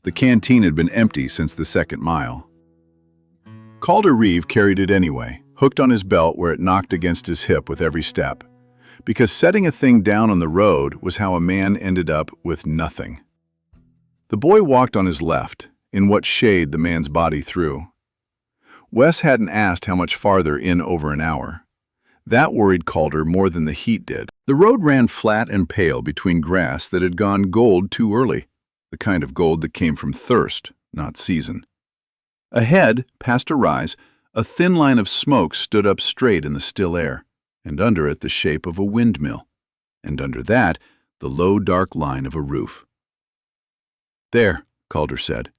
The canteen had been empty since the second mile. Calder Reeve carried it anyway, hooked on his belt where it knocked against his hip with every step. Because setting a thing down on the road was how a man ended up with nothing. The boy walked on his left, in what shade the man's body threw. Wes hadn't asked how much farther in over an hour. That worried Calder more than the heat did. The road ran flat and pale between grass that had gone gold too early, the kind of gold that came from thirst, not season. Ahead, past a rise, a thin line of smoke stood up straight in the still air, and under it the shape of a windmill, and under that the low dark line of a roof. "There," Calder said.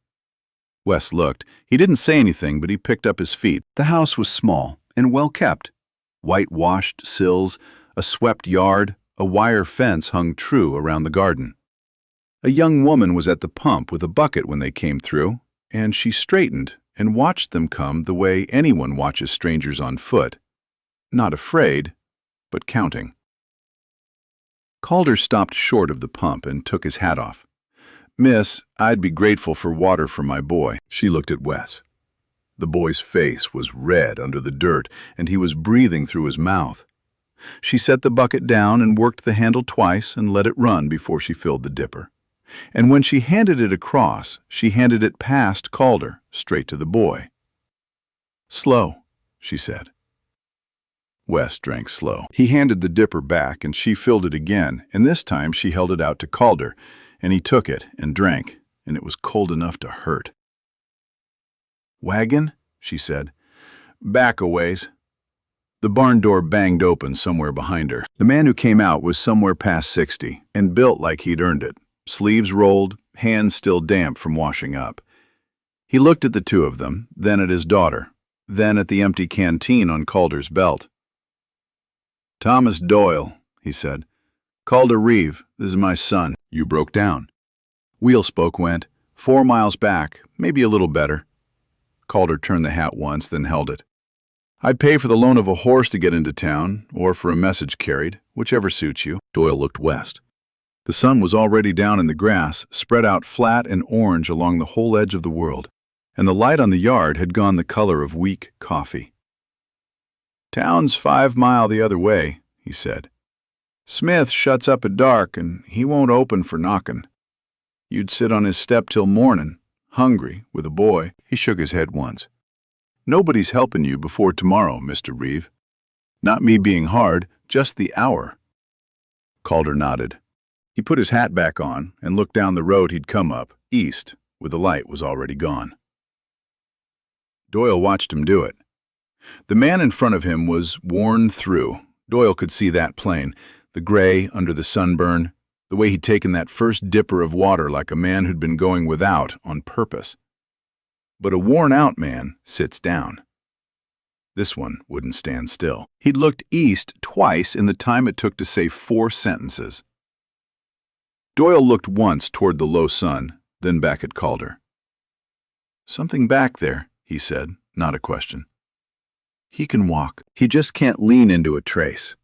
Wes looked. He didn't say anything, but he picked up his feet. The house was small and well kept. Whitewashed sills, a swept yard, a wire fence hung true around the garden. A young woman was at the pump with a bucket when they came through, and she straightened and watched them come the way anyone watches strangers on foot. Not afraid, but counting. Calder stopped short of the pump and took his hat off. "Miss, I'd be grateful for water for my boy." She looked at Wes. The boy's face was red under the dirt, and he was breathing through his mouth. She set the bucket down and worked the handle twice and let it run before she filled the dipper. And when she handed it across, she handed it past Calder, straight to the boy. "Slow," she said. Wes drank slow. He handed the dipper back, and she filled it again, and this time she held it out to Calder, and he took it and drank, and it was cold enough to hurt. "Wagon?" she said. "Back a ways." The barn door banged open somewhere behind her. The man who came out was somewhere past 60, and built like he'd earned it, sleeves rolled, hands still damp from washing up. He looked at the two of them, then at his daughter, then at the empty canteen on Calder's belt. "Thomas Doyle," he said. "Calder Reeve, this is my son." "You broke down." Wheel spoke went, 4 miles back, maybe a little better. Calder turned the hat once, then held it. "I'd pay for the loan of a horse to get into town, or for a message carried, whichever suits you." Doyle looked west. The sun was already down in the grass, spread out flat and orange along the whole edge of the world, and the light on the yard had gone the color of weak coffee. "Town's 5 mile the other way," he said. "Smith shuts up at dark, and he won't open for knockin'. You'd sit on his step till mornin', hungry, with a boy." He shook his head once. "Nobody's helpin' you before tomorrow, Mr. Reeve. Not me being hard, just the hour." Calder nodded. He put his hat back on and looked down the road he'd come up, east, where the light was already gone. Doyle watched him do it. The man in front of him was worn through. Doyle could see that plain, the gray under the sunburn, the way he'd taken that first dipper of water like a man who'd been going without on purpose. But a worn-out man sits down. This one wouldn't stand still. He'd looked east twice in the time it took to say 4 sentences. Doyle looked once toward the low sun, then back at Calder. "Something back there," he said, not a question. "He can walk. He just can't lean into a trace."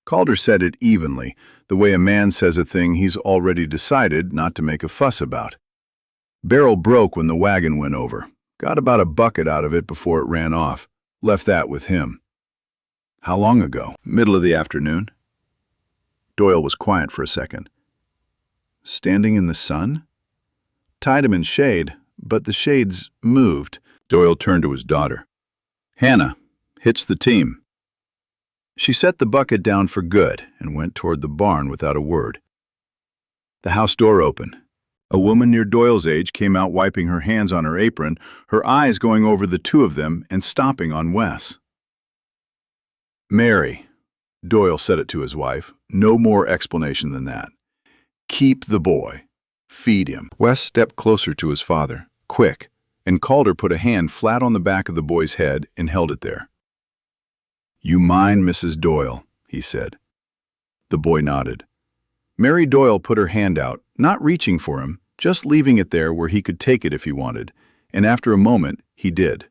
Calder said it evenly, the way a man says a thing he's already decided not to make a fuss about. "Barrel broke when the wagon went over. Got about a bucket out of it before it ran off. Left that with him." "How long ago?" "Middle of the afternoon." Doyle was quiet for a second. "Standing in the sun?" "Tied him in shade, but the shades moved." Doyle turned to his daughter. "Hannah, hitch the team." She set the bucket down for good and went toward the barn without a word. The house door opened. A woman near Doyle's age came out wiping her hands on her apron, her eyes going over the two of them and stopping on Wes. "Mary," Doyle said it to his wife, no more explanation than that. "Keep the boy. Feed him." Wes stepped closer to his father, quick, and Calder put a hand flat on the back of the boy's head and held it there. "You mind Mrs. Doyle," he said. The boy nodded. Mary Doyle put her hand out, not reaching for him, just leaving it there where he could take it if he wanted, and after a moment, he did.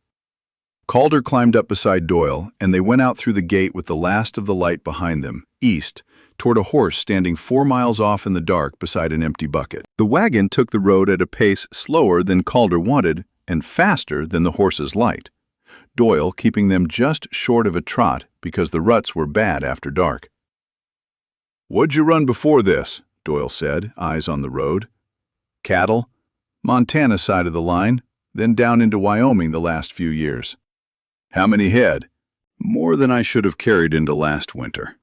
Calder climbed up beside Doyle, and they went out through the gate with the last of the light behind them, east, toward a horse standing 4 miles off in the dark beside an empty bucket. The wagon took the road at a pace slower than Calder wanted and faster than the horses' light, Doyle keeping them just short of a trot because the ruts were bad after dark. "What'd you run before this?" Doyle said, eyes on the road. "Cattle. Montana side of the line, then down into Wyoming the last few years." "How many head?" "More than I should have carried into last winter."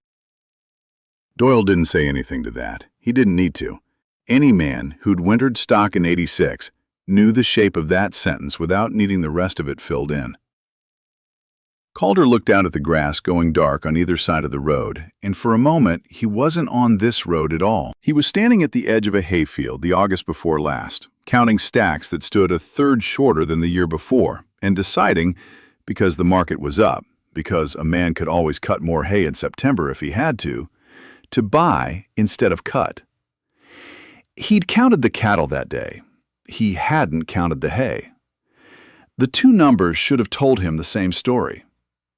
Doyle didn't say anything to that. He didn't need to. Any man who'd wintered stock in '86 knew the shape of that sentence without needing the rest of it filled in. Calder looked out at the grass going dark on either side of the road, and for a moment he wasn't on this road at all. He was standing at the edge of a hayfield the August before last, counting stacks that stood a third shorter than the year before, and deciding, because the market was up, because a man could always cut more hay in September if he had to buy instead of cut. He'd counted the cattle that day. He hadn't counted the hay. The two numbers should have told him the same story.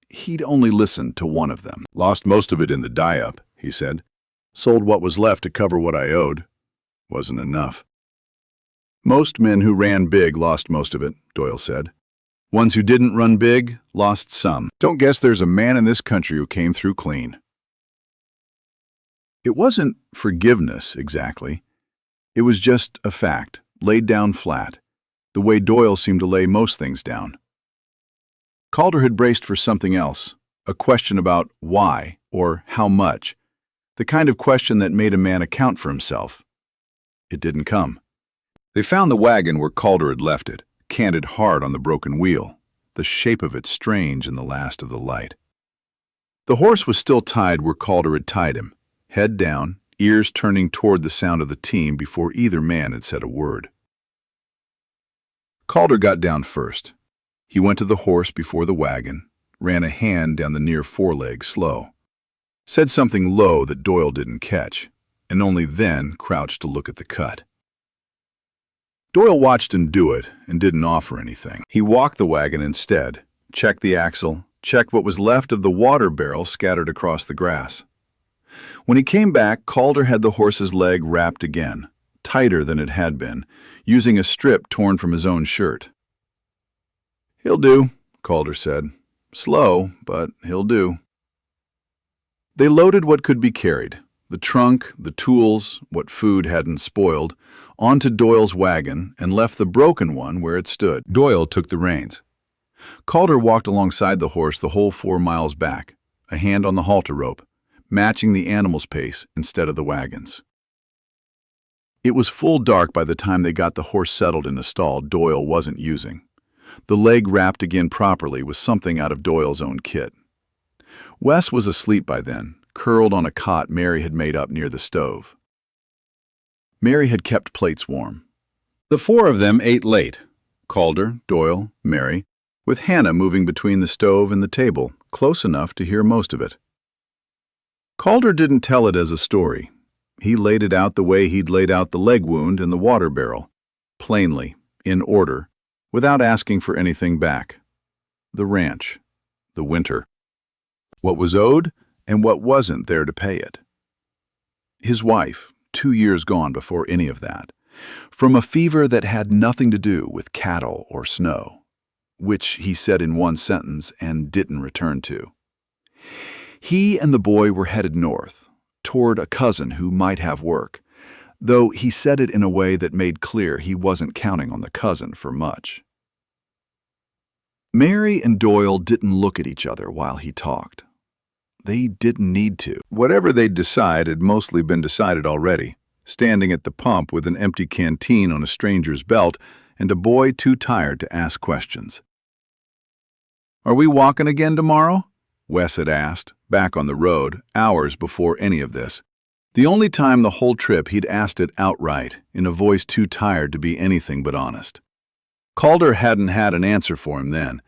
He'd only listened to one of them. "Lost most of it in the die-up," he said. "Sold what was left to cover what I owed. Wasn't enough." "Most men who ran big lost most of it," Doyle said. "Ones who didn't run big lost some. Don't guess there's a man in this country who came through clean." It wasn't forgiveness, exactly. It was just a fact, laid down flat, the way Doyle seemed to lay most things down. Calder had braced for something else, a question about why or how much, the kind of question that made a man account for himself. It didn't come. They found the wagon where Calder had left it, canted hard on the broken wheel, the shape of it strange in the last of the light. The horse was still tied where Calder had tied him, head down, ears turning toward the sound of the team before either man had said a word. Calder got down first. He went to the horse before the wagon, ran a hand down the near foreleg slow, said something low that Doyle didn't catch, and only then crouched to look at the cut. Doyle watched him do it and didn't offer anything. He walked the wagon instead, checked the axle, checked what was left of the water barrel scattered across the grass. When he came back, Calder had the horse's leg wrapped again, tighter than it had been, using a strip torn from his own shirt. "He'll do," Calder said. "Slow, but he'll do." They loaded what could be carried, the trunk, the tools, what food hadn't spoiled, onto Doyle's wagon and left the broken one where it stood. Doyle took the reins. Calder walked alongside the horse the whole 4 miles back, a hand on the halter rope, matching the animal's pace instead of the wagon's. It was full dark by the time they got the horse settled in a stall Doyle wasn't using. The leg wrapped again properly was something out of Doyle's own kit. Wes was asleep by then, curled on a cot Mary had made up near the stove. Mary had kept plates warm. The four of them ate late, Calder, Doyle, Mary, with Hannah moving between the stove and the table, close enough to hear most of it. Calder didn't tell it as a story. He laid it out the way he'd laid out the leg wound and the water barrel, plainly, in order, without asking for anything back. The ranch, the winter, what was owed and what wasn't there to pay it. His wife, 2 years gone before any of that, from a fever that had nothing to do with cattle or snow, which he said in one sentence and didn't return to. He and the boy were headed north, toward a cousin who might have work, though he said it in a way that made clear he wasn't counting on the cousin for much. Mary and Doyle didn't look at each other while he talked. They didn't need to. Whatever they'd decide had mostly been decided already, standing at the pump with an empty canteen on a stranger's belt and a boy too tired to ask questions. "Are we walking again tomorrow?" Wes had asked, back on the road, hours before any of this. The only time the whole trip he'd asked it outright, in a voice too tired to be anything but honest. Calder hadn't had an answer for him then.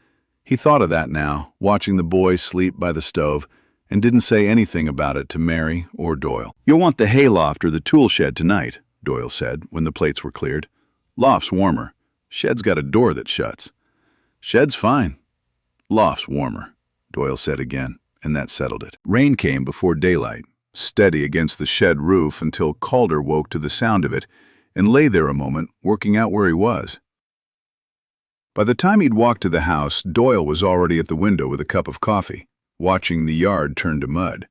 He thought of that now, watching the boy sleep by the stove, and didn't say anything about it to Mary or Doyle. "You'll want the hayloft or the tool shed tonight," Doyle said when the plates were cleared. "Loft's warmer. Shed's got a door that shuts." "Shed's fine. Loft's warmer," Doyle said again, and that settled it. Rain came before daylight, steady against the shed roof until Calder woke to the sound of it and lay there a moment, working out where he was. By the time he'd walked to the house, Doyle was already at the window with a cup of coffee, watching the yard turn to mud.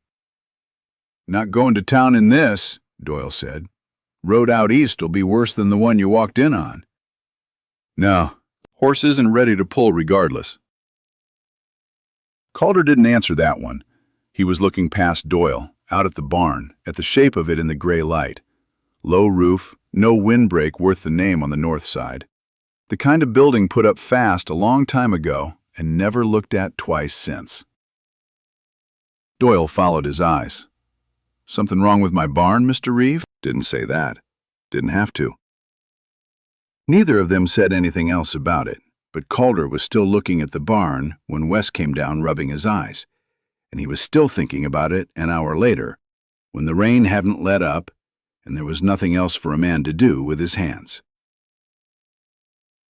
"Not going to town in this," Doyle said. "Road out east will be worse than the one you walked in on." "No, horse isn't ready to pull regardless." Calder didn't answer that one. He was looking past Doyle, out at the barn, at the shape of it in the gray light. Low roof, no windbreak worth the name on the north side. The kind of building put up fast a long time ago and never looked at twice since. Doyle followed his eyes. "Something wrong with my barn, Mr. Reeve?" Didn't say that. Didn't have to. Neither of them said anything else about it, but Calder was still looking at the barn when Wes came down rubbing his eyes, and he was still thinking about it an hour later, when the rain hadn't let up and there was nothing else for a man to do with his hands.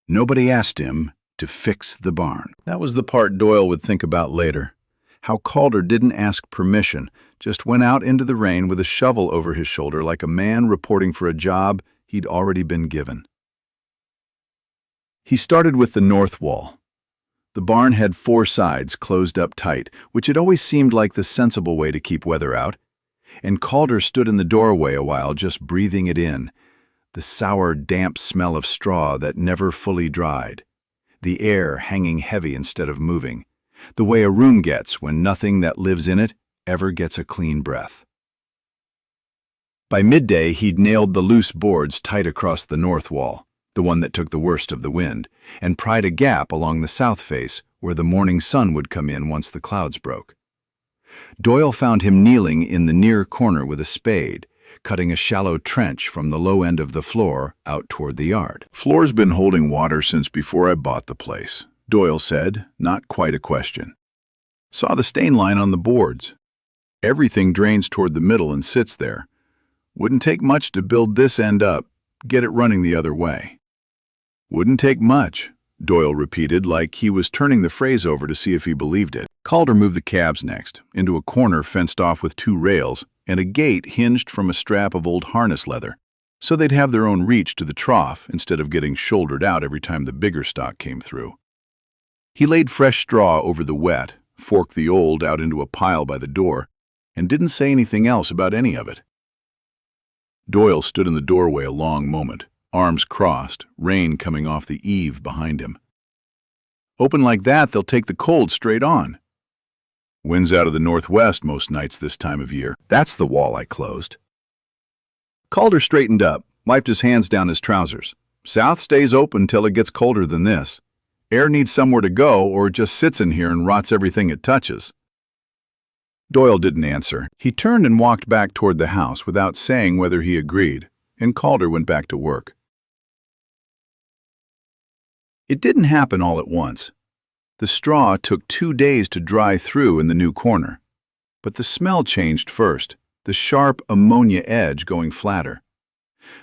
Nobody asked him to fix the barn. That was the part Doyle would think about later. How Calder didn't ask permission, just went out into the rain with a shovel over his shoulder like a man reporting for a job he'd already been given. He started with the north wall. The barn had 4 sides closed up tight, which had always seemed like the sensible way to keep weather out, and Calder stood in the doorway a while just breathing it in, the sour, damp smell of straw that never fully dried, the air hanging heavy instead of moving, the way a room gets when nothing that lives in it ever gets a clean breath. By midday, he'd nailed the loose boards tight across the north wall, the one that took the worst of the wind, and pried a gap along the south face where the morning sun would come in once the clouds broke. Doyle found him kneeling in the near corner with a spade, cutting a shallow trench from the low end of the floor out toward the yard. "Floor's been holding water since before I bought the place," Doyle said, not quite a question. "Saw the stain line on the boards. Everything drains toward the middle and sits there. Wouldn't take much to build this end up, get it running the other way." "Wouldn't take much," Doyle repeated like he was turning the phrase over to see if he believed it. Calder moved the cabs next, into a corner fenced off with 2 rails and a gate hinged from a strap of old harness leather, so they'd have their own reach to the trough instead of getting shouldered out every time the bigger stock came through. He laid fresh straw over the wet, forked the old out into a pile by the door, and didn't say anything else about any of it. Doyle stood in the doorway a long moment, arms crossed, rain coming off the eave behind him. "Open like that, they'll take the cold straight on. Wind's out of the northwest most nights this time of year. That's the wall I closed." Calder straightened up, wiped his hands down his trousers. "South stays open till it gets colder than this. Air needs somewhere to go or it just sits in here and rots everything it touches." Doyle didn't answer. He turned and walked back toward the house without saying whether he agreed, and Calder went back to work. It didn't happen all at once. The straw took 2 days to dry through in the new corner. But the smell changed first, the sharp ammonia edge going flatter.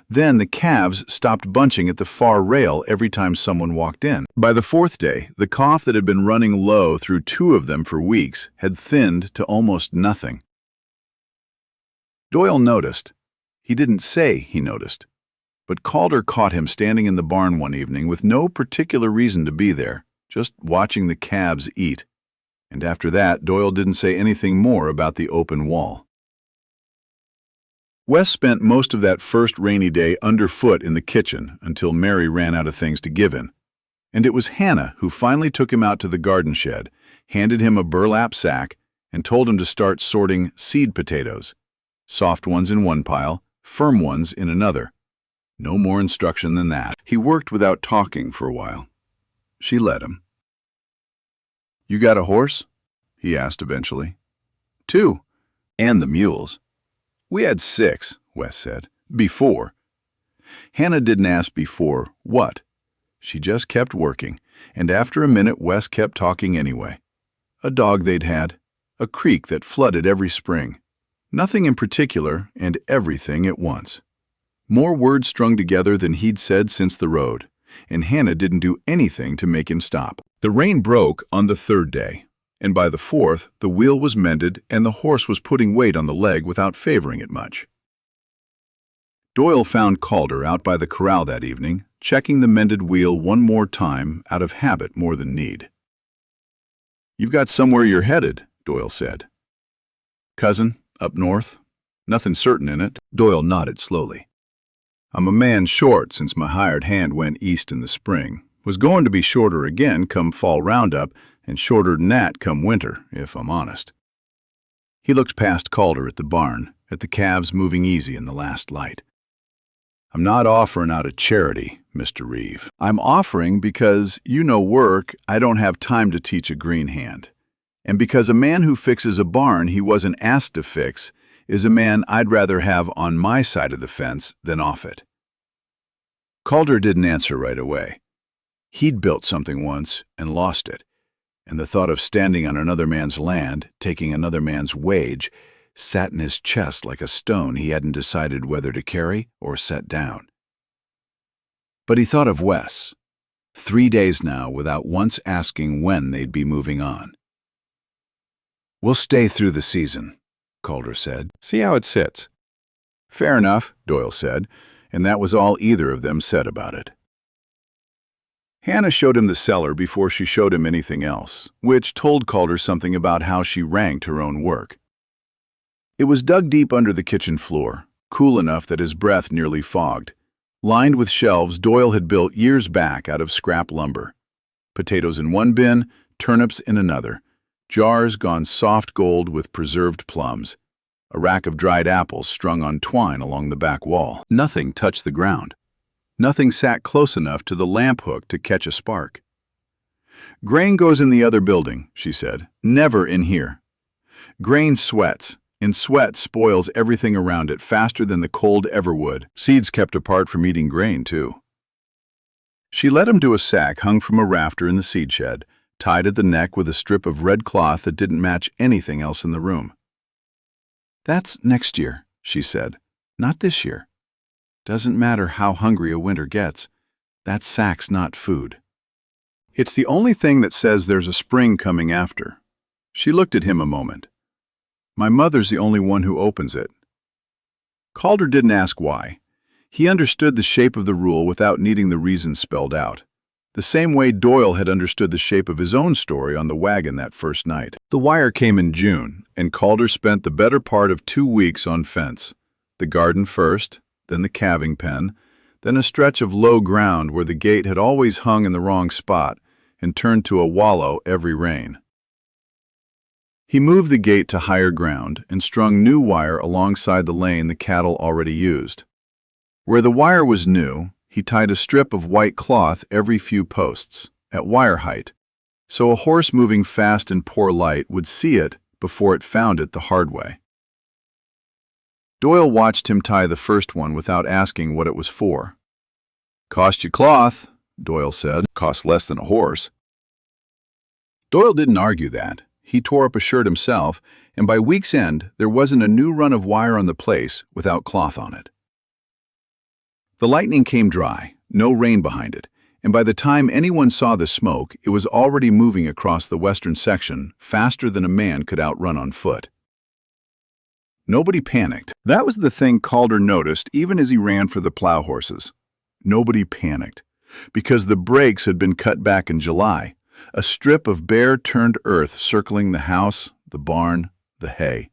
Then the calves stopped bunching at the far rail every time someone walked in. By the 4th day, the cough that had been running low through 2 of them for weeks had thinned to almost nothing. Doyle noticed. He didn't say he noticed. But Calder caught him standing in the barn one evening with no particular reason to be there, just watching the calves eat. And after that, Doyle didn't say anything more about the open wall. Wes spent most of that first rainy day underfoot in the kitchen until Mary ran out of things to give him. And it was Hannah who finally took him out to the garden shed, handed him a burlap sack, and told him to start sorting seed potatoes. Soft ones in one pile, firm ones in another. No more instruction than that. He worked without talking for a while. She let him. "You got a horse?" he asked eventually. "2. And the mules." "We had 6, Wes said. Before." Hannah didn't ask before what. She just kept working, and after a minute Wes kept talking anyway. A dog they'd had, a creek that flooded every spring. Nothing in particular and everything at once. More words strung together than he'd said since the road, and Hannah didn't do anything to make him stop. The rain broke on the 3rd day, and by the fourth, the wheel was mended and the horse was putting weight on the leg without favoring it much. Doyle found Calder out by the corral that evening, checking the mended wheel one more time out of habit more than need. "You've got somewhere you're headed," Doyle said. "Cousin, up north? Nothing certain in it." Doyle nodded slowly. "I'm a man short since my hired hand went east in the spring. Was going to be shorter again come fall roundup, and shorter than that come winter, if I'm honest." He looked past Calder at the barn, at the calves moving easy in the last light. "I'm not offering out of charity, Mr. Reeve. I'm offering because you know work I don't have time to teach a green hand. And because a man who fixes a barn he wasn't asked to fix is a man I'd rather have on my side of the fence than off it." Calder didn't answer right away. He'd built something once and lost it, and the thought of standing on another man's land, taking another man's wage, sat in his chest like a stone he hadn't decided whether to carry or set down. But he thought of Wes. 3 days now without once asking when they'd be moving on. "We'll stay through the season," Calder said. "See how it sits." "Fair enough," Doyle said, and that was all either of them said about it. Hannah showed him the cellar before she showed him anything else, which told Calder something about how she ranked her own work. It was dug deep under the kitchen floor, cool enough that his breath nearly fogged, lined with shelves Doyle had built years back out of scrap lumber. Potatoes in one bin, turnips in another, jars gone soft gold with preserved plums, a rack of dried apples strung on twine along the back wall. Nothing touched the ground. Nothing sat close enough to the lamp hook to catch a spark. "Grain goes in the other building," she said, "never in here. Grain sweats, and sweat spoils everything around it faster than the cold ever would. Seeds kept apart from eating grain, too." She led him to a sack hung from a rafter in the seed shed, tied at the neck with a strip of red cloth that didn't match anything else in the room. "That's next year," she said, "not this year. Doesn't matter how hungry a winter gets. That sack's not food. It's the only thing that says there's a spring coming after." She looked at him a moment. "My mother's the only one who opens it." Calder didn't ask why. He understood the shape of the rule without needing the reason spelled out, the same way Doyle had understood the shape of his own story on the wagon that first night. The wire came in June, and Calder spent the better part of 2 weeks on fence. The garden first, then the calving pen, then a stretch of low ground where the gate had always hung in the wrong spot and turned to a wallow every rain. He moved the gate to higher ground and strung new wire alongside the lane the cattle already used. Where the wire was new, he tied a strip of white cloth every few posts, at wire height, so a horse moving fast in poor light would see it before it found it the hard way. Doyle watched him tie the first one without asking what it was for. "Cost you cloth," Doyle said. "Costs less than a horse." Doyle didn't argue that. He tore up a shirt himself, and by week's end, there wasn't a new run of wire on the place without cloth on it. The lightning came dry, no rain behind it, and by the time anyone saw the smoke, it was already moving across the western section faster than a man could outrun on foot. Nobody panicked. That was the thing Calder noticed even as he ran for the plow horses. Nobody panicked, because the brakes had been cut back in July, a strip of bare turned earth circling the house, the barn, the hay.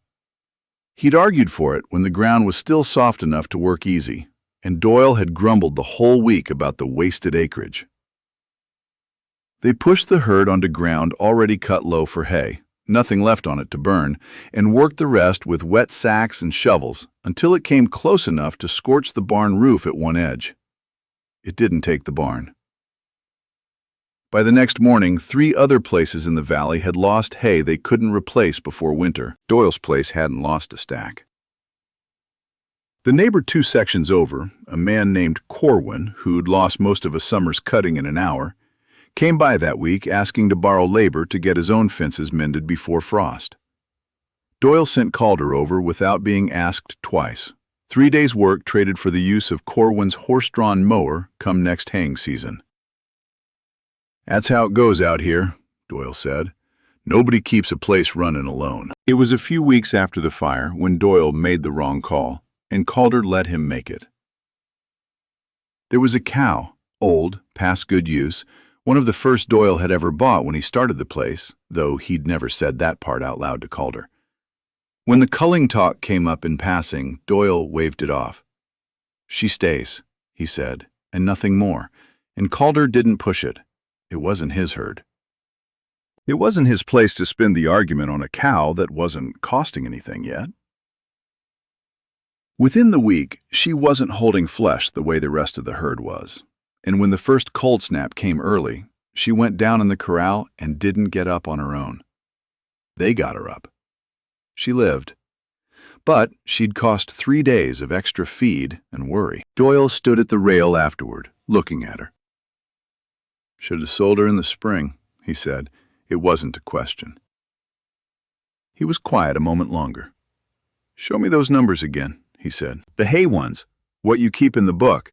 He'd argued for it when the ground was still soft enough to work easy, and Doyle had grumbled the whole week about the wasted acreage. They pushed the herd onto ground already cut low for hay, nothing left on it to burn, and worked the rest with wet sacks and shovels until it came close enough to scorch the barn roof at one edge. It didn't take the barn. By the next morning, 3 other places in the valley had lost hay they couldn't replace before winter. Doyle's place hadn't lost a stack. The neighbor 2 sections over, a man named Corwin, who'd lost most of a summer's cutting in an hour, came by that week asking to borrow labor to get his own fences mended before frost. Doyle sent Calder over without being asked twice. 3 days' work traded for the use of Corwin's horse-drawn mower come next haying season. "That's how it goes out here," Doyle said. Nobody keeps a place running alone. It was a few weeks after the fire when Doyle made the wrong call, and Calder let him make it. There was a cow, old, past good use, one of the first Doyle had ever bought when he started the place, though he'd never said that part out loud to Calder. When the culling talk came up in passing, Doyle waved it off. "She stays," he said, and nothing more, and Calder didn't push it. It wasn't his herd. It wasn't his place to spin the argument on a cow that wasn't costing anything yet. Within the week, she wasn't holding flesh the way the rest of the herd was, and when the first cold snap came early, she went down in the corral and didn't get up on her own. They got her up. She lived. But she'd cost 3 days of extra feed and worry. Doyle stood at the rail afterward, looking at her. "Should have sold her in the spring," he said. It wasn't a question. He was quiet a moment longer. "Show me those numbers again," he said. "The hay ones, what you keep in the book."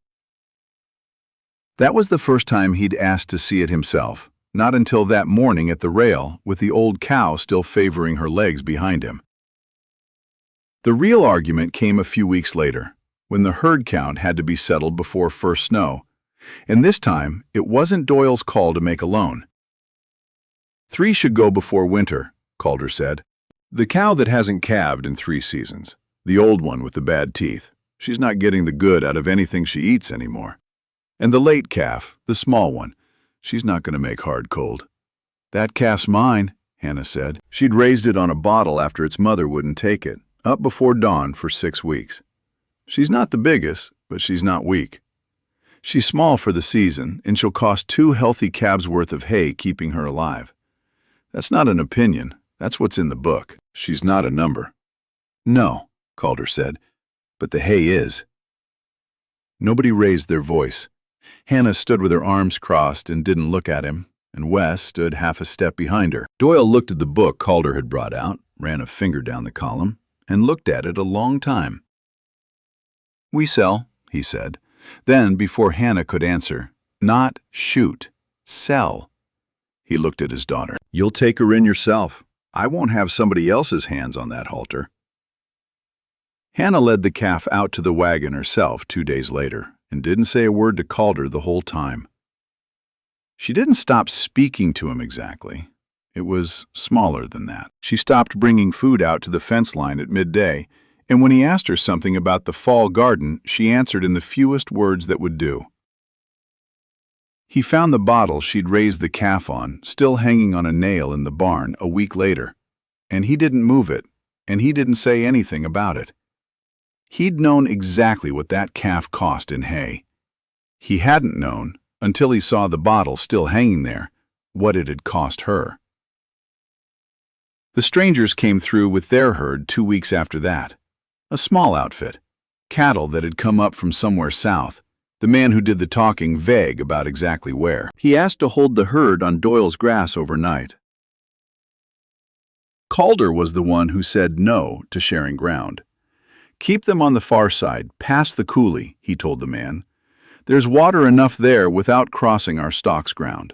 That was the first time he'd asked to see it himself, not until that morning at the rail with the old cow still favoring her legs behind him. The real argument came a few weeks later, when the herd count had to be settled before first snow, and this time it wasn't Doyle's call to make alone. 3 should go before winter, Calder said. "The cow that hasn't calved in 3 seasons. The old one with the bad teeth. She's not getting the good out of anything she eats anymore. And the late calf, the small one. She's not going to make hard cold." "That calf's mine," Hannah said. She'd raised it on a bottle after its mother wouldn't take it, up before dawn for 6 weeks. "She's not the biggest, but she's not weak. She's small for the season, and she'll cost 2 healthy calves' worth of hay keeping her alive. That's not an opinion. That's what's in the book. She's not a number." "No," Calder said, "but the hay is." Nobody raised their voice. Hannah stood with her arms crossed and didn't look at him, and Wes stood half a step behind her. Doyle looked at the book Calder had brought out, ran a finger down the column, and looked at it a long time. "We sell," he said. Then, before Hannah could answer, "Not shoot, sell." He looked at his daughter. "You'll take her in yourself. I won't have somebody else's hands on that halter." Hannah led the calf out to the wagon herself 2 days later and didn't say a word to Calder the whole time. She didn't stop speaking to him exactly. It was smaller than that. She stopped bringing food out to the fence line at midday, and when he asked her something about the fall garden, she answered in the fewest words that would do. He found the bottle she'd raised the calf on, still hanging on a nail in the barn a week later, and he didn't move it, and he didn't say anything about it. He'd known exactly what that calf cost in hay. He hadn't known, until he saw the bottle still hanging there, what it had cost her. The strangers came through with their herd 2 weeks after that. A small outfit, cattle that had come up from somewhere south, the man who did the talking vague about exactly where. He asked to hold the herd on Doyle's grass overnight. Calder was the one who said no to sharing ground. "Keep them on the far side, past the coulee," he told the man. "There's water enough there without crossing our stock's ground."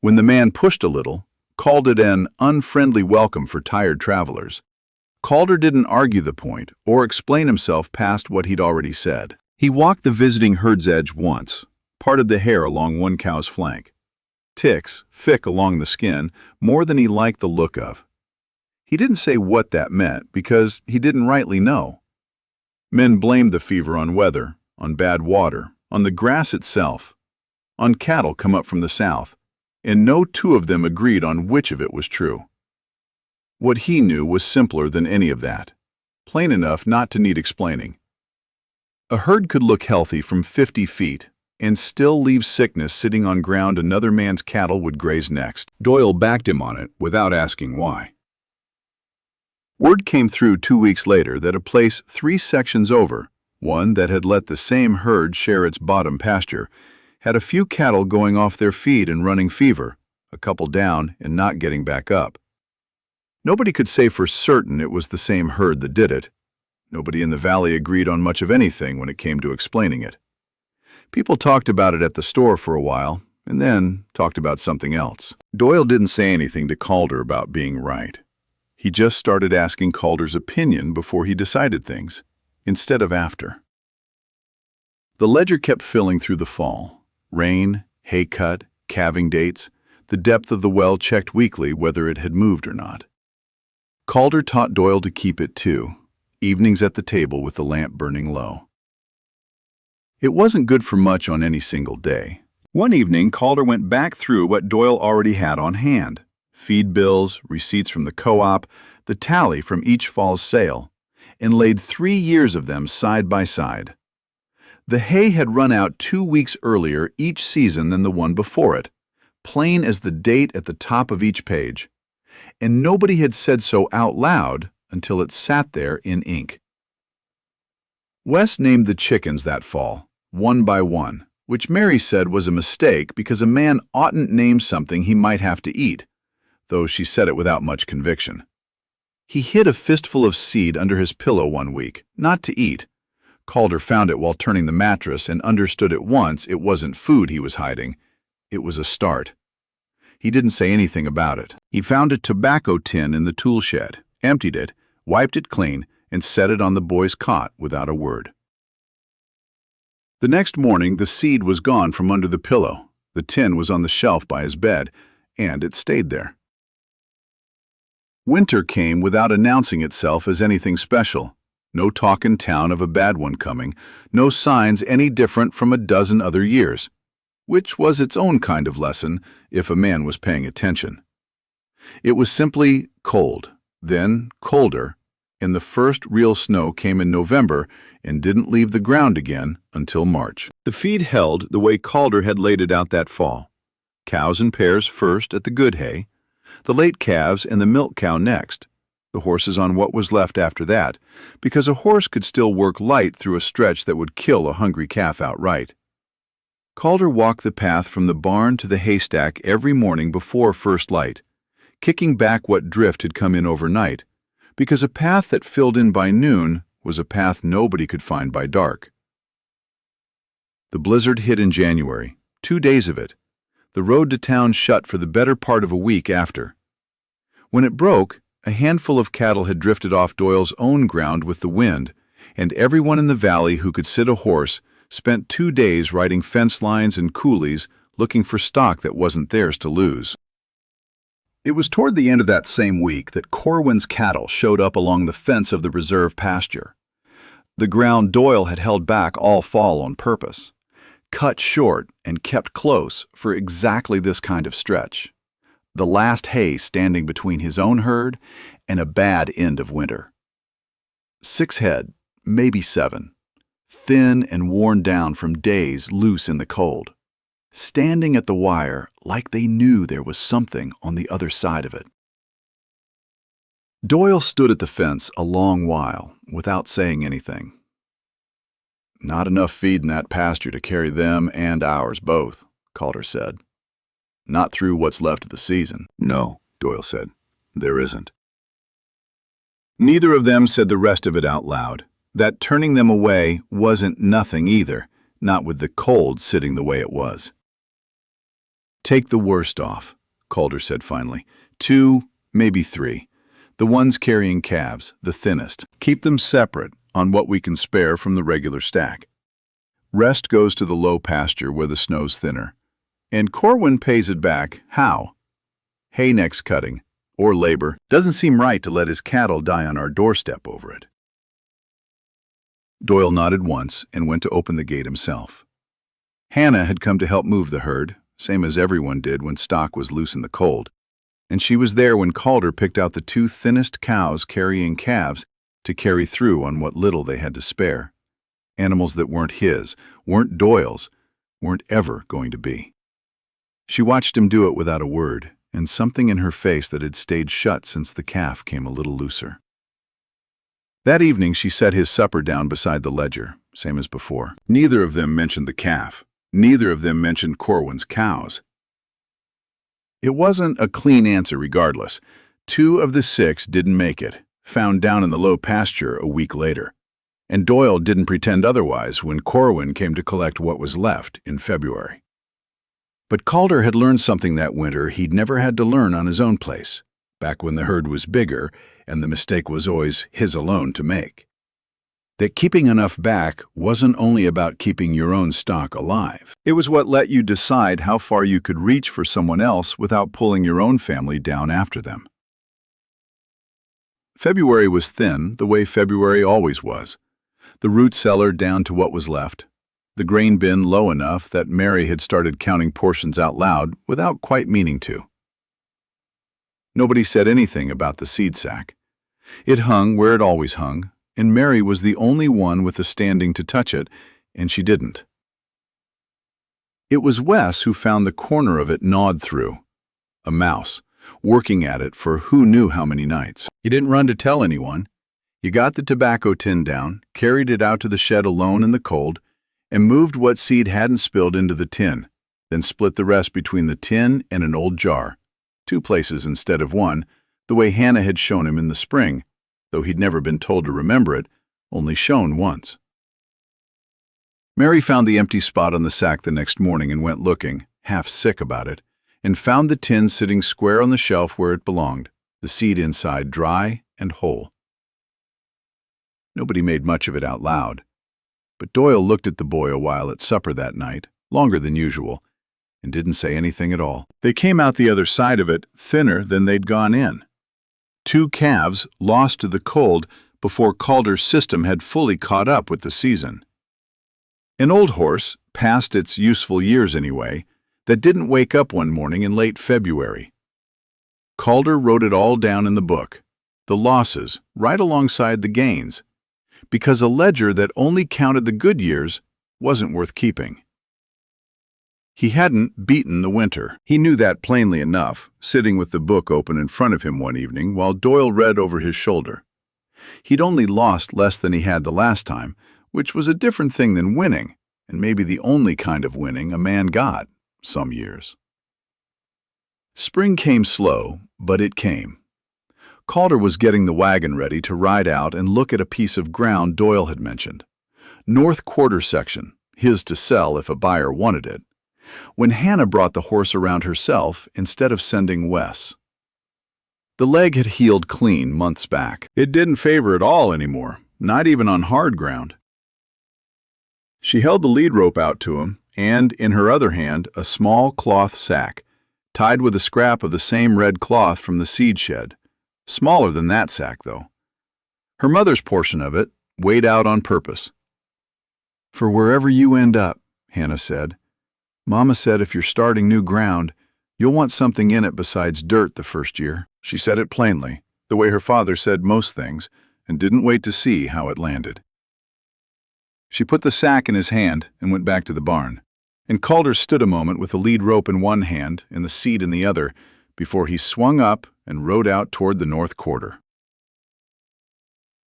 When the man pushed a little, called it an unfriendly welcome for tired travelers, Calder didn't argue the point or explain himself past what he'd already said. He walked the visiting herd's edge once, parted the hair along one cow's flank. Ticks, thick along the skin, more than he liked the look of. He didn't say what that meant because he didn't rightly know. Men blamed the fever on weather, on bad water, on the grass itself, on cattle come up from the south, and no 2 of them agreed on which of it was true. What he knew was simpler than any of that, plain enough not to need explaining. A herd could look healthy from 50 feet and still leave sickness sitting on ground another man's cattle would graze next. Doyle backed him on it without asking why. Word came through 2 weeks later that a place 3 sections over, one that had let the same herd share its bottom pasture, had a few cattle going off their feed and running fever, a couple down and not getting back up. Nobody could say for certain it was the same herd that did it. Nobody in the valley agreed on much of anything when it came to explaining it. People talked about it at the store for a while, and then talked about something else. Doyle didn't say anything to Calder about being right. He just started asking Calder's opinion before he decided things, instead of after. The ledger kept filling through the fall. Rain, hay cut, calving dates, the depth of the well checked weekly whether it had moved or not. Calder taught Doyle to keep it too, evenings at the table with the lamp burning low. It wasn't good for much on any single day. One evening, Calder went back through what Doyle already had on hand: feed bills, receipts from the co-op, the tally from each fall's sale, and laid 3 years of them side by side. The hay had run out 2 weeks earlier each season than the one before it, plain as the date at the top of each page, and nobody had said so out loud until it sat there in ink. Wes named the chickens that fall, one by one, which Mary said was a mistake because a man oughtn't name something he might have to eat, though she said it without much conviction. He hid a fistful of seed under his pillow one week, not to eat. Calder found it while turning the mattress and understood at once it wasn't food he was hiding. It was a start. He didn't say anything about it. He found a tobacco tin in the tool shed, emptied it, wiped it clean, and set it on the boy's cot without a word. The next morning, the seed was gone from under the pillow. The tin was on the shelf by his bed, and it stayed there. Winter came without announcing itself as anything special. No talk in town of a bad one coming, no signs any different from a dozen other years, which was its own kind of lesson if a man was paying attention. It was simply cold, then colder, and the first real snow came in November and didn't leave the ground again until March. The feed held the way Calder had laid it out that fall. Cows in pairs first at the good hay, the late calves and the milk cow next, the horses on what was left after that, because a horse could still work light through a stretch that would kill a hungry calf outright. Calder walked the path from the barn to the haystack every morning before first light, kicking back what drift had come in overnight, because a path that filled in by noon was a path nobody could find by dark. The blizzard hit in January, 2 days of it. The road to town shut for the better part of a week after. When it broke, a handful of cattle had drifted off Doyle's own ground with the wind, and everyone in the valley who could sit a horse spent 2 days riding fence lines and coulees looking for stock that wasn't theirs to lose. It was toward the end of that same week that Corwin's cattle showed up along the fence of the reserve pasture. The ground Doyle had held back all fall on purpose, cut short and kept close for exactly this kind of stretch. The last hay standing between his own herd and a bad end of winter. 6 head, maybe 7, thin and worn down from days loose in the cold, standing at the wire like they knew there was something on the other side of it. Doyle stood at the fence a long while without saying anything. "Not enough feed in that pasture to carry them and ours both," Calder said. "Not through what's left of the season." "No," Doyle said, "there isn't." Neither of them said the rest of it out loud. That turning them away wasn't nothing either, not with the cold sitting the way it was. "Take the worst off," Calder said finally. 2, maybe 3. The ones carrying calves, the thinnest. Keep them separate on what we can spare from the regular stack. Rest goes to the low pasture where the snow's thinner. And Corwin pays it back how? Hay next cutting, or labor. Doesn't seem right to let his cattle die on our doorstep over it. Doyle nodded once and went to open the gate himself. Hannah had come to help move the herd, same as everyone did when stock was loose in the cold, and she was there when Calder picked out the 2 thinnest cows carrying calves to carry through on what little they had to spare. Animals that weren't his, weren't Doyle's, weren't ever going to be. She watched him do it without a word, and something in her face that had stayed shut since the calf came a little looser. That evening she set his supper down beside the ledger, same as before. Neither of them mentioned the calf. Neither of them mentioned Corwin's cows. It wasn't a clean answer regardless. 2 of the 6 didn't make it, found down in the low pasture a week later. And Doyle didn't pretend otherwise when Corwin came to collect what was left in February. But Calder had learned something that winter he'd never had to learn on his own place, back when the herd was bigger and the mistake was always his alone to make. That keeping enough back wasn't only about keeping your own stock alive. It was what let you decide how far you could reach for someone else without pulling your own family down after them. February was thin, the way February always was. The root cellar down to what was left. The grain bin low enough that Mary had started counting portions out loud without quite meaning to. Nobody said anything about the seed sack. It hung where it always hung, and Mary was the only one with the standing to touch it, and she didn't. It was Wes who found the corner of it gnawed through. A mouse, working at it for who knew how many nights. He didn't run to tell anyone. He got the tobacco tin down, carried it out to the shed alone in the cold, and moved what seed hadn't spilled into the tin, then split the rest between the tin and an old jar, 2 places instead of 1, the way Hannah had shown him in the spring, though he'd never been told to remember it, only shown once. Mary found the empty spot on the sack the next morning and went looking, half sick about it, and found the tin sitting square on the shelf where it belonged, the seed inside dry and whole. Nobody made much of it out loud, but Doyle looked at the boy a while at supper that night, longer than usual, and didn't say anything at all. They came out the other side of it thinner than they'd gone in. 2 calves lost to the cold before Calder's system had fully caught up with the season. An old horse, past its useful years anyway, that didn't wake up one morning in late February. Calder wrote it all down in the book, the losses, right alongside the gains, because a ledger that only counted the good years wasn't worth keeping. He hadn't beaten the winter. He knew that plainly enough, sitting with the book open in front of him one evening while Doyle read over his shoulder. He'd only lost less than he had the last time, which was a different thing than winning, and maybe the only kind of winning a man got, some years. Spring came slow, but it came. Calder was getting the wagon ready to ride out and look at a piece of ground Doyle had mentioned. North quarter section, his to sell if a buyer wanted it, when Hannah brought the horse around herself instead of sending Wes. The leg had healed clean months back. It didn't favor at all anymore, not even on hard ground. She held the lead rope out to him, and in her other hand a small cloth sack, tied with a scrap of the same red cloth from the seed shed. Smaller than that sack, though. Her mother's portion of it, weighed out on purpose. "For wherever you end up," Hannah said. "Mama said if you're starting new ground, you'll want something in it besides dirt the first year." She said it plainly, the way her father said most things, and didn't wait to see how it landed. She put the sack in his hand and went back to the barn, and Calder stood a moment with the lead rope in one hand and the seed in the other before he swung up and rode out toward the north quarter.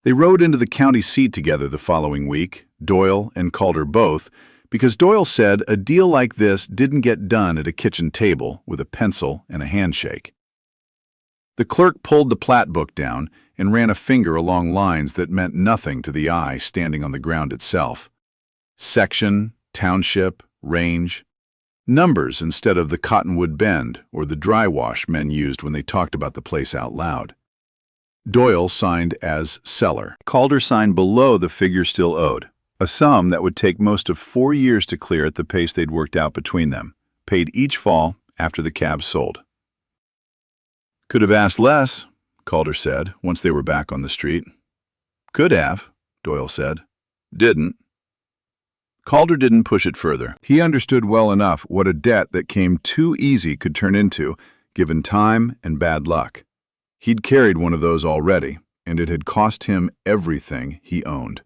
They rode into the county seat together the following week, Doyle and Calder both, because Doyle said a deal like this didn't get done at a kitchen table with a pencil and a handshake. The clerk pulled the plat book down and ran a finger along lines that meant nothing to the eye standing on the ground itself. Section, township, range. Numbers instead of the cottonwood bend or the dry wash men used when they talked about the place out loud. Doyle signed as seller. Calder signed below the figure still owed, a sum that would take most of 4 years to clear at the pace they'd worked out between them, paid each fall after the cab sold. "Could have asked less," Calder said, once they were back on the street. "Could have," Doyle said. "Didn't." Calder didn't push it further. He understood well enough what a debt that came too easy could turn into, given time and bad luck. He'd carried one of those already, and it had cost him everything he owned.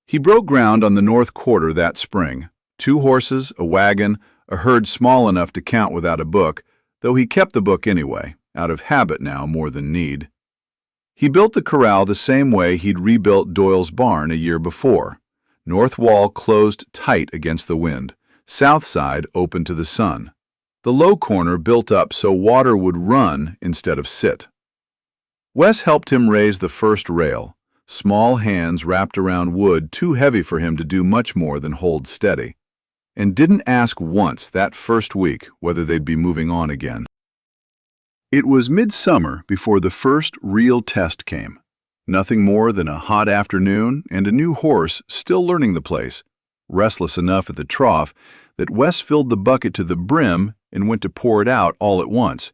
He broke ground on the north quarter that spring. 2 horses, a wagon, a herd small enough to count without a book, though he kept the book anyway, out of habit now more than need. He built the corral the same way he'd rebuilt Doyle's barn a year before. North wall closed tight against the wind, south side open to the sun. The low corner built up so water would run instead of sit. Wes helped him raise the first rail, small hands wrapped around wood too heavy for him to do much more than hold steady. and didn't ask once that first week whether they'd be moving on again. It was midsummer before the first real test came. Nothing more than a hot afternoon and a new horse still learning the place, restless enough at the trough that Wes filled the bucket to the brim and went to pour it out all at once.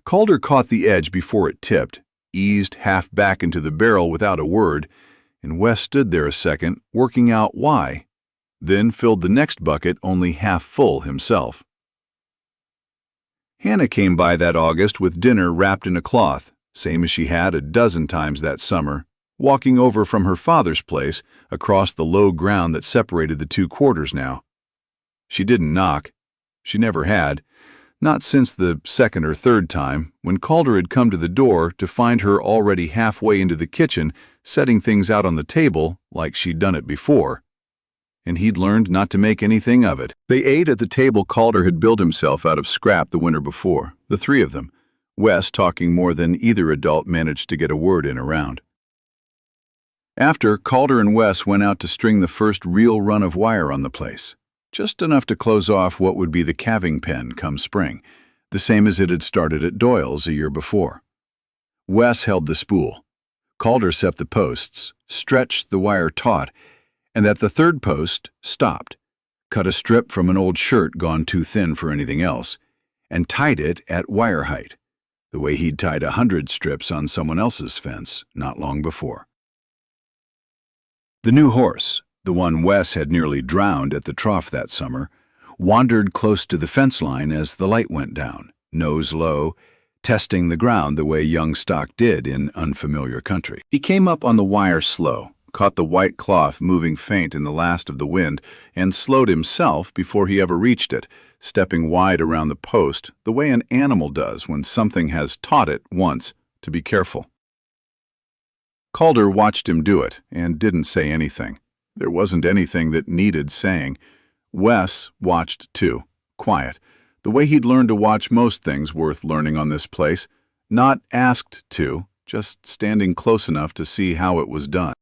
Calder caught the edge before it tipped, eased half back into the barrel without a word, and Wes stood there a second, working out why, then filled the next bucket only half full himself. Hannah came by that August with dinner wrapped in a cloth, same as she had a dozen times that summer, walking over from her father's place across the low ground that separated the two quarters now. She didn't knock. She never had, not since the second or third time, when Calder had come to the door to find her already halfway into the kitchen, setting things out on the table like she'd done it before. And he'd learned not to make anything of it. They ate at the table Calder had built himself out of scrap the winter before, the three of them, Wes talking more than either adult managed to get a word in around. After, Calder and Wes went out to string the first real run of wire on the place, just enough to close off what would be the calving pen come spring, the same as it had started at Doyle's a year before. Wes held the spool. Calder set the posts, stretched the wire taut, and at the third post stopped, cut a strip from an old shirt gone too thin for anything else, and tied it at wire height, the way he'd tied 100 strips on someone else's fence not long before. The new horse, the one Wes had nearly drowned at the trough that summer, wandered close to the fence line as the light went down, nose low, testing the ground the way young stock did in unfamiliar country. He came up on the wire slow, caught the white cloth moving faint in the last of the wind, and slowed himself before he ever reached it, stepping wide around the post the way an animal does when something has taught it once to be careful. Calder watched him do it and didn't say anything. There wasn't anything that needed saying. Wes watched too, quiet, the way he'd learned to watch most things worth learning on this place, not asked to, just standing close enough to see how it was done.